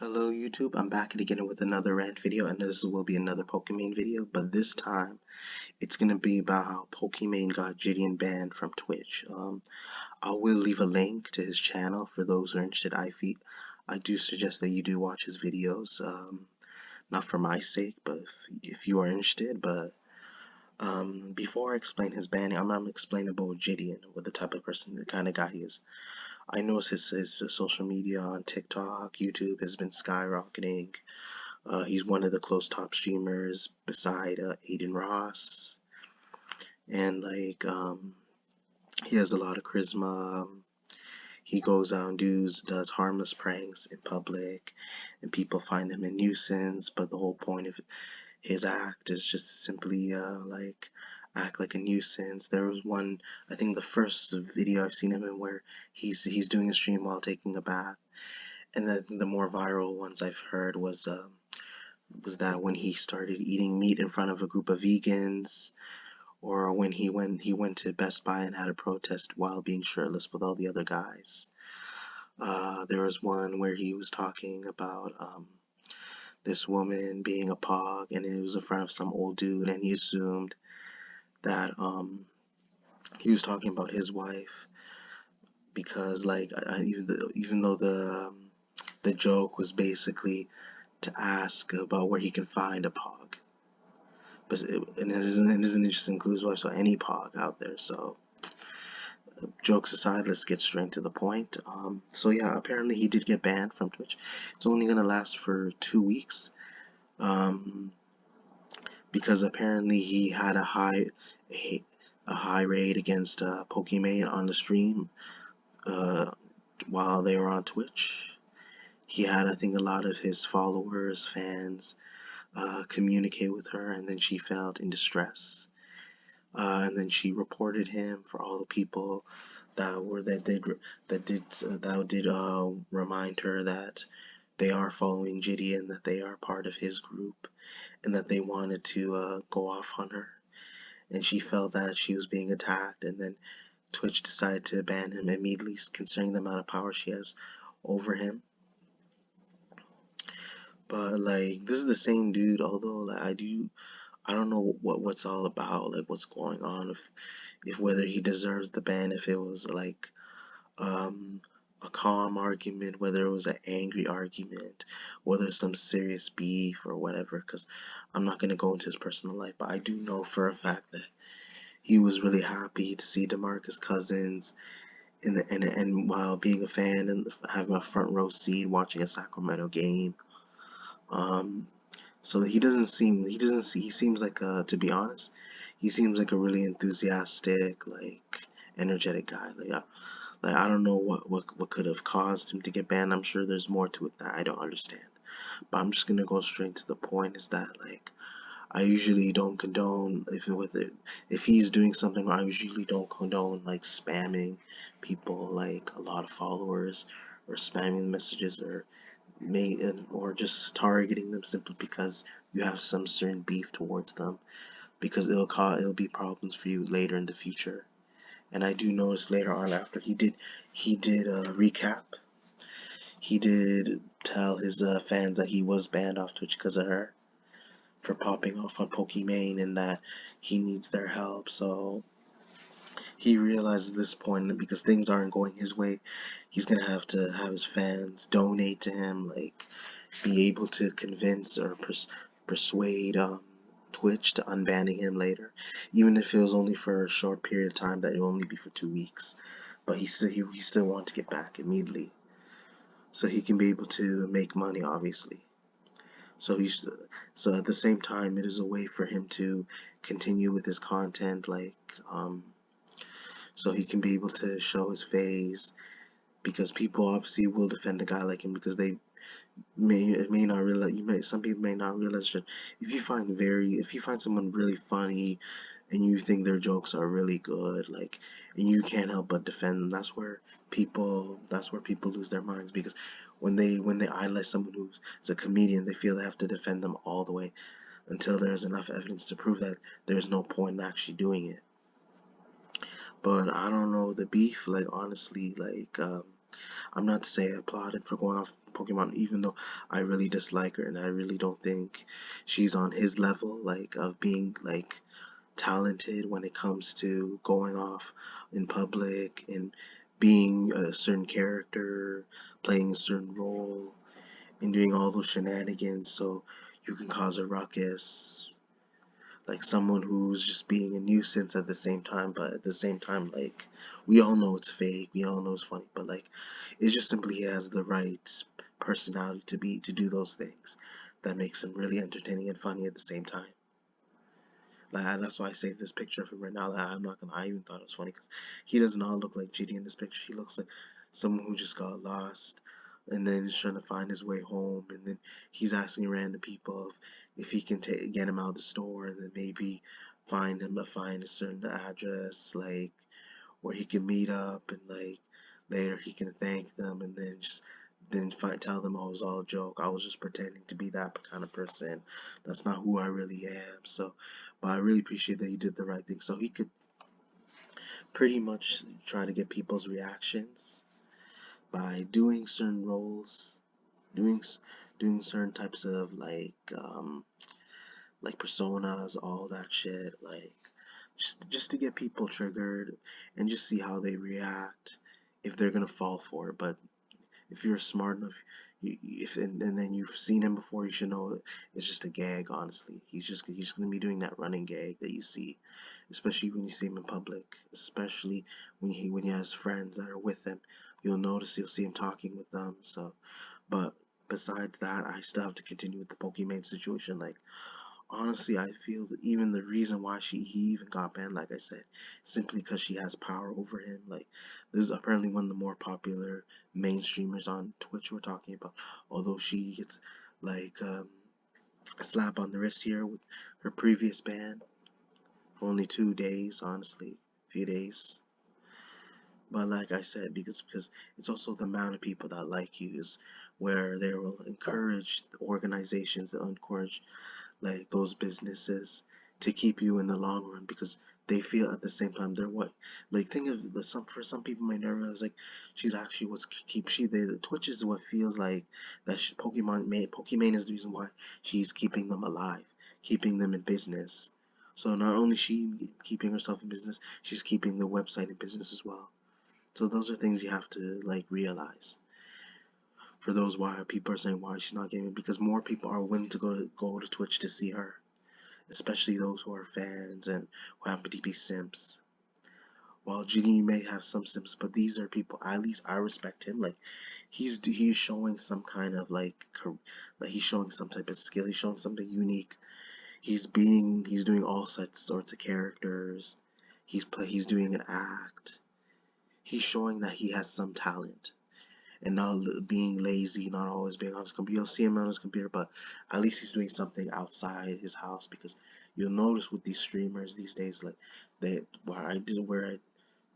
Hello YouTube, I'm back again with another rant video, and this will be another Pokimane video, but this time it's gonna be about how Pokimane got JiDion banned from Twitch. I will leave a link to his channel for those who are interested. I do suggest that you do watch his videos, not for my sake, but if you are interested. But before I explain his banning, I'm not explaining about JiDion, what the type of person, the kind of guy he is. I noticed his social media on TikTok, YouTube has been skyrocketing. He's one of the close top streamers beside Aiden Ross, and he has a lot of charisma. He goes out and does harmless pranks in public, and people find him a nuisance. But the whole point of his act is just to simply act like a nuisance. There was one, I think the first video I've seen him in where he's doing a stream while taking a bath, and the more viral ones I've heard was that when he started eating meat in front of a group of vegans, or when he went to Best Buy and had a protest while being shirtless with all the other guys. There was one where he was talking about this woman being a pog, and it was in front of some old dude, and he assumed that he was talking about his wife because even though the joke was basically to ask about where he can find a pog. And it is an interesting clue as well, so any pog out there. So jokes aside, let's get straight to the point. So yeah, apparently he did get banned from Twitch. It's only gonna last for 2 weeks, because apparently he had a high rate against Pokimane on the stream while they were on Twitch. He had, I think, a lot of his followers, fans, communicate with her, and then she felt in distress, and then she reported him for all the people that did remind her that they are following JiDion, that they are part of his group, and that they wanted to go off on her, and she felt that she was being attacked, and then Twitch decided to ban him immediately, considering the amount of power she has over him. But this is the same dude, although I don't know what's all about, what's going on, if whether he deserves the ban, if it was a calm argument, whether it was an angry argument, whether it's some serious beef or whatever, because I'm not gonna go into his personal life, but I do know for a fact that he was really happy to see DeMarcus Cousins and while being a fan and having a front row seat watching a Sacramento game. So he seems like to be honest, he seems like a really enthusiastic, energetic guy. I don't know what could have caused him to get banned. I'm sure there's more to it that I don't understand. But I'm just gonna go straight to the point, is that I usually don't condone if he's doing something, I usually don't condone spamming people a lot of followers, or spamming messages, or just targeting them simply because you have some certain beef towards them, because it'll be problems for you later in the future. And I do notice later on, after he did recap, he did tell his fans that he was banned off Twitch because of her, for popping off on Pokimane, and that he needs their help. So he realizes at this point that because things aren't going his way, he's gonna have to have his fans donate to him, be able to convince or persuade Twitch to unbanning him later, even if it was only for a short period of time, that it will only be for 2 weeks. But he still wants to get back immediately, so he can be able to make money, obviously. So at the same time, it is a way for him to continue with his content, so he can be able to show his face, because people obviously will defend a guy like him, because they may not realize, some people may not realize that if you find someone really funny and you think their jokes are really good, and you can't help but defend them, that's where people lose their minds, because when they idolize someone who's a comedian, they feel they have to defend them all the way until there's enough evidence to prove that there's no point in actually doing it. But I don't know, the beef, honestly, I'm not to say I applaud him for going off Pokemon, even though I really dislike her and I really don't think she's on his level, like of being like talented when it comes to going off in public and being a certain character, playing a certain role, and doing all those shenanigans so you can cause a ruckus. Like someone who's just being a nuisance at the same time, but at the same time, like we all know it's fake, we all know it's funny, but like it's just simply he has the right personality to do those things that makes him really entertaining and funny at the same time. Like that's why I saved this picture of him right now. Like, I'm not gonna. I even thought it was funny because he does not look like JiDion in this picture. He looks like someone who just got lost, and then he's trying to find his way home, and then he's asking random people if he can get him out of the store, and then maybe find a certain address, like where he can meet up, and like later he can thank them, and then just tell them, oh, it was all a joke. I was just pretending to be that kind of person. That's not who I really am. So, but I really appreciate that he did the right thing. So he could pretty much try to get people's reactions by doing certain roles, doing doing certain types of like personas, all that shit, like just to get people triggered and just see how they react if they're gonna fall for it. But if you're smart enough, if and then you've seen him before, you should know it's just a gag. Honestly, he's gonna be doing that running gag that you see, especially when you see him in public, especially when he has friends that are with him. You'll see him talking with them. So, but besides that, I still have to continue with the Pokimane situation. Like honestly, I feel that even the reason why he even got banned, like I said, simply because she has power over him. Like this is apparently one of the more popular main streamers on Twitch we're talking about. Although she gets like a slap on the wrist here with her previous ban for only 2 days, honestly, few days. But like I said, because it's also the amount of people that like you is where they will encourage organizations that encourage like those businesses to keep you in the long run because they feel at the same time they're what like think of the some for some people might not realize like she's actually what's keep she they the Twitch is what feels like that Pokimane is the reason why she's keeping them alive, keeping them in business. So not only she keeping herself in business, she's keeping the website in business as well. So those are things you have to like realize. For those why people are saying why she's not getting it because more people are willing to go to Twitch to see her, especially those who are fans and who happen to be simps. While JiDion may have some simps, but these are people. At least I respect him. Like he's showing some kind of like he's showing some type of skill. He's showing something unique. He's doing all sorts of characters. He's doing an act. He's showing that he has some talent and not being lazy, not always being on his computer. You'll see him on his computer, but at least he's doing something outside his house because you'll notice with these streamers these days, like where I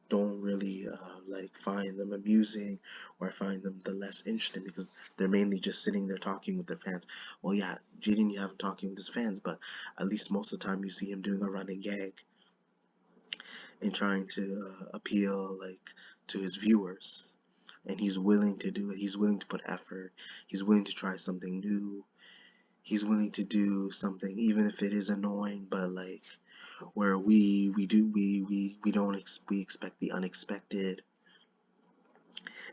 don't really like find them amusing or I find them the less interesting because they're mainly just sitting there talking with their fans. Well, yeah, Jaden you have him talking with his fans, but at least most of the time you see him doing a running gag and trying to appeal like to his viewers and he's willing to do it. He's willing to put effort. He's willing to try something new. He's willing to do something even if it is annoying, but like where we don't we expect the unexpected,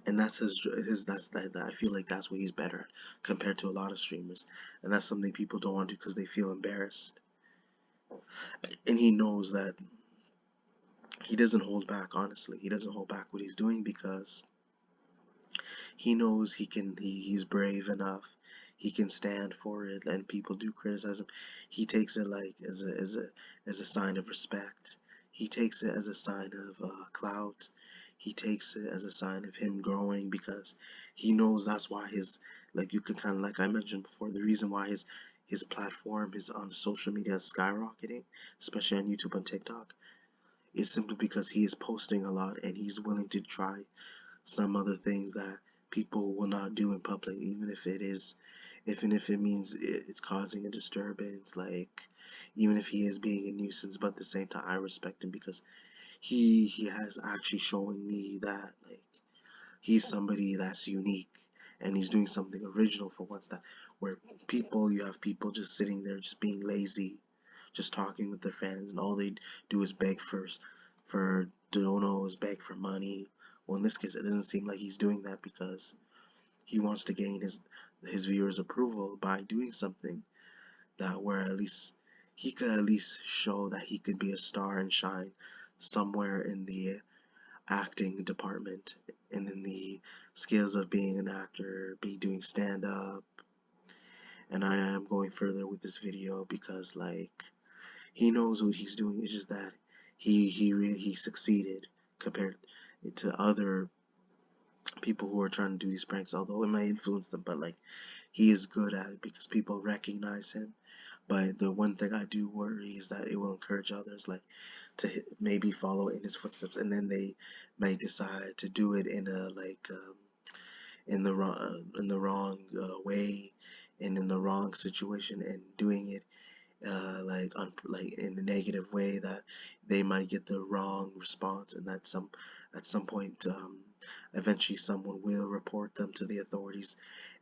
and that's his that's that I feel like that's what he's better at compared to a lot of streamers, and that's something people don't want to do because they feel embarrassed, and he knows that he doesn't hold back. Honestly, he doesn't hold back what he's doing because he knows he's brave enough. He can stand for it and people do criticize him. He takes it like as a sign of respect. He takes it as a sign of clout. He takes it as a sign of him growing because he knows that's why his like you could kind of like I mentioned before the reason why his platform is on social media is skyrocketing, especially on YouTube and TikTok, is simply because he is posting a lot and he's willing to try some other things that people will not do in public, even if it means it's causing a disturbance, like even if he is being a nuisance, but at the same time I respect him because he has actually showing me that like he's somebody that's unique, and he's doing something original for once, that where you have people just sitting there just being lazy, just talking with their fans, and all they do is beg for donos, beg for money. Well, in this case, it doesn't seem like he's doing that because he wants to gain his viewers' approval by doing something that where at least he could at least show that he could be a star and shine somewhere in the acting department and in the skills of being an actor, be doing stand up. And I am going further with this video because like he knows what he's doing. It's just that he succeeded compared to other people who are trying to do these pranks, although it might influence them, but like he is good at it because people recognize him. But the one thing I do worry is that it will encourage others like to maybe follow in his footsteps, and then they may decide to do it in a like in the wrong way and in the wrong situation, and doing it like in a negative way that they might get the wrong response, and that at some point eventually someone will report them to the authorities.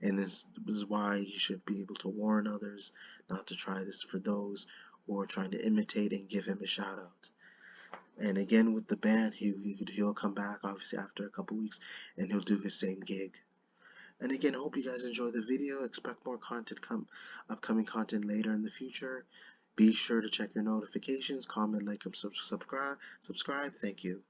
And this is why you should be able to warn others not to try this for those who are trying to imitate and give him a shout out. And again with the band, he'll come back obviously after a couple weeks, and he'll do his same gig. And again, I hope you guys enjoyed the video. Expect more content upcoming content later in the future. Be sure to check your notifications, comment, like, and subscribe. Thank you.